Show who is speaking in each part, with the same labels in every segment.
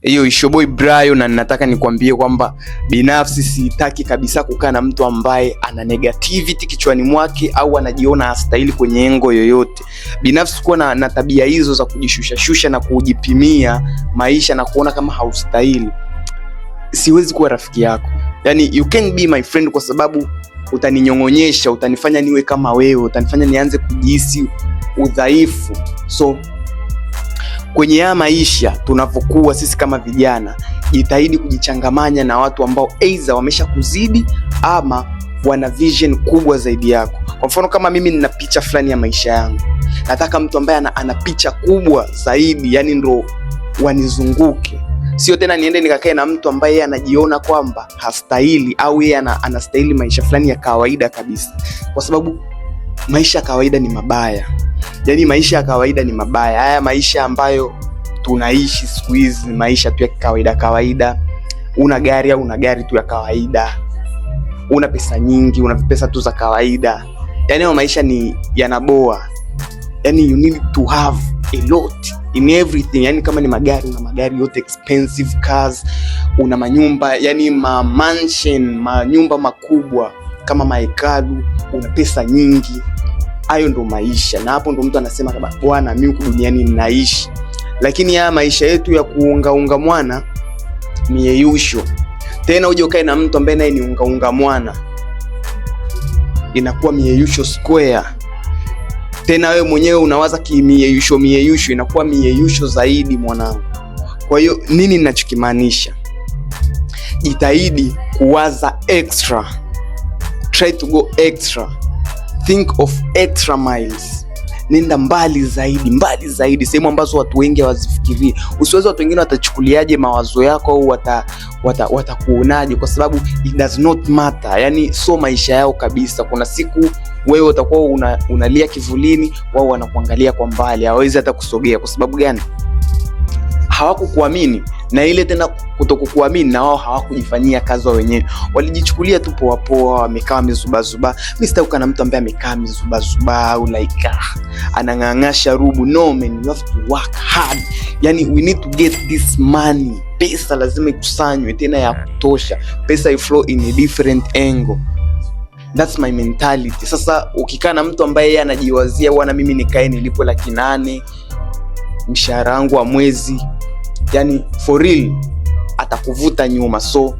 Speaker 1: Hiyo Ishoboy Brayo, na nataka nikwambie kwamba binafsi sitaki kabisa kukaa na mtu ambaye ana negativity kichwani mwake au anajiona hastahili kwenye engo yoyote. Binafsi kuwa na tabia hizo za kujishusha na kujipimia maisha na kuona kama haustahili, siwezi kuwa rafiki yako. Yani you can't be my friend, kwa sababu utaninyong'onyesha, utanifanya niwe kama wewe, utanifanya nianze kujihisi udhaifu. So kwenye haya maisha tunavyokuwa sisi kama vijana, jitahidi kujichangamanya na watu ambao either wamesha kuzidi ama wana vision kubwa zaidi yako. Kwa mfano kama mimi nina picha fulani ya maisha yangu, nataka mtu ambaye ana picha kubwa zaidi, yani ndo wanizunguke. Sio tena niende nikakae na mtu ambaye yeye anajiona kwamba hastahili au yeye anastahili maisha fulani ya kawaida kabisa, kwa sababu maisha ya kawaida ni mabaya. Yani maisha ya kawaida ni mabaya. Haya maisha ambayo tunaishi siku hizi ni maisha tu ya kawaida. Una gari au una gari tu ya kawaida, una pesa nyingi, una pesa tu za kawaida. Yani hayo maisha ni yanaboa. Yani you need to have a lot in everything. Yani kama ni magari, una magari yote, expensive cars, una manyumba, yani mansion, manyumba makubwa kama mahekalu, una pesa nyingi. Hayo ndo maisha, na hapo ndo mtu anasema kama bwana, mimi huku duniani ninaishi. Lakini haya maisha yetu ya kuunga mwana ni yeyusho. Tena uje ukae na mtu ambaye naye ni unga mwana, inakuwa mieyusho square. Tena wewe mwenyewe unawaza mieyusho, inakuwa mieyusho zaidi mwanangu. Kwa hiyo nini ninachokimaanisha? Jitahidi kuwaza extra, try to go extra, think of extra miles. Nenda mbali zaidi, sehemu ambazo watu wengi hawazifikirii. Usiweze watu wengine watachukuliaje mawazo yako au watakuonaje, kwa sababu it does not matter. Yani so maisha yao kabisa. Kuna siku wewe utakuwa unalia kivulini, wao wanakuangalia kwa mbali, hawezi hata kusogea. Kwa sababu gani? Hawakukuamini. Na ile tena kutokukuamini, na wao hawakujifanyia kazi wenyewe, walijichukulia tu poa, wamekaa mizubazuba. Mimi sitaki na mtu ambaye amekaa mizubazuba au like anang'angasha rubu. No man, you have to work hard. Yani we need to get this money. Pesa lazima ikusanywe tena ya kutosha. Pesa iflow in a different angle. That's my mentality. Sasa ukikaa na mtu ambaye yeye anajiwazia bwana, mimi nikae nilipo 800 mshahara wangu wa mwezi, yani for real, atakuvuta nyuma. So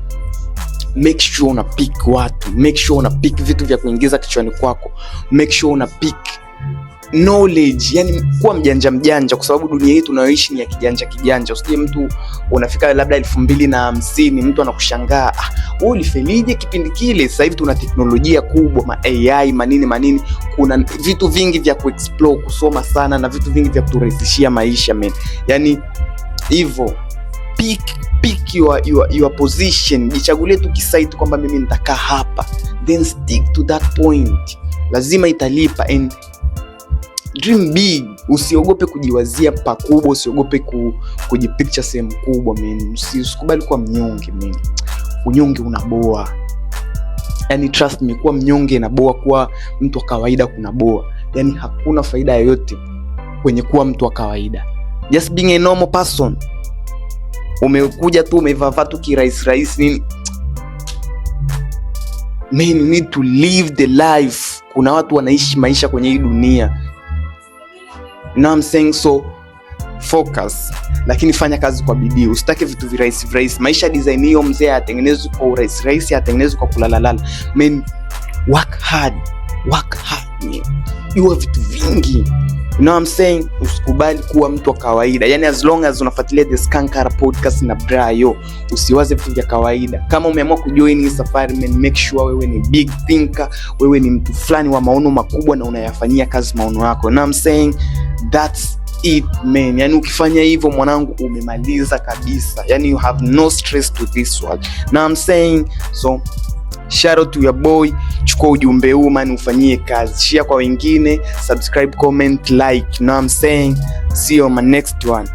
Speaker 1: make sure una pick watu, make sure una pick vitu vya kuingiza kichwani kwako, make sure una pick knowledge. Yani kuwa mjanja, kwa sababu dunia hii tunayoishi ni ya kijanja. Usije mtu unafika labda 2050 mtu anakushangaa, wewe ulifelije kipindi kile? Sasa hivi tuna teknolojia kubwa, ma AI manini, kuna vitu vingi vya kuexplore, kusoma sana, na vitu vingi vya kuturahisishia maisha man. Yani hivyo pick your position. Jichagulie tu kisite kwamba mimi nitakaa hapa, then stick to that point. Lazima italipa. And dream big. Usiogope kujiwazia pakubwa, usiogope kujipicture sehemu kubwa man. Usikubali kuwa mnyonge man. Unyonge unaboa. Yani trust me, kuwa mnyonge inaboa, kuwa mtu wa kawaida kunaboa. Yani hakuna faida yoyote kwenye kuwa mtu wa kawaida. Just being a normal person. Umekuja tu umevaa tu kirahisi nini? Man, you need to live the life. Kuna watu wanaishi maisha kwenye hii dunia. You know what I'm saying? So focus, lakini fanya kazi kwa bidii. Usitake vitu virahisi. Maisha design hiyo mzee atengenezwe kwa urahisi, atengenezwe kwa kulalalala. Man, work hard man. Jua vitu vingi. You know what I'm saying? Usikubali kuwa mtu wa kawaida. Yani as long as unafuatilia The Skankara Podcast na Brayo, usiwaze vitu vya kawaida. Kama umeamua kujoin hii safari man, make sure wewe ni big thinker, wewe ni mtu fulani wa maono makubwa na unayafanyia kazi maono yako. You know what I'm saying? That's it man. Yani ukifanya hivyo mwanangu, umemaliza kabisa. Yani you have no stress to this world. You know what I'm saying? So shout out to your boy. Chukua ujumbe huu man, ufanyie kazi. Share kwa wengine, subscribe, comment, like. You know what I'm saying? See you on my next one.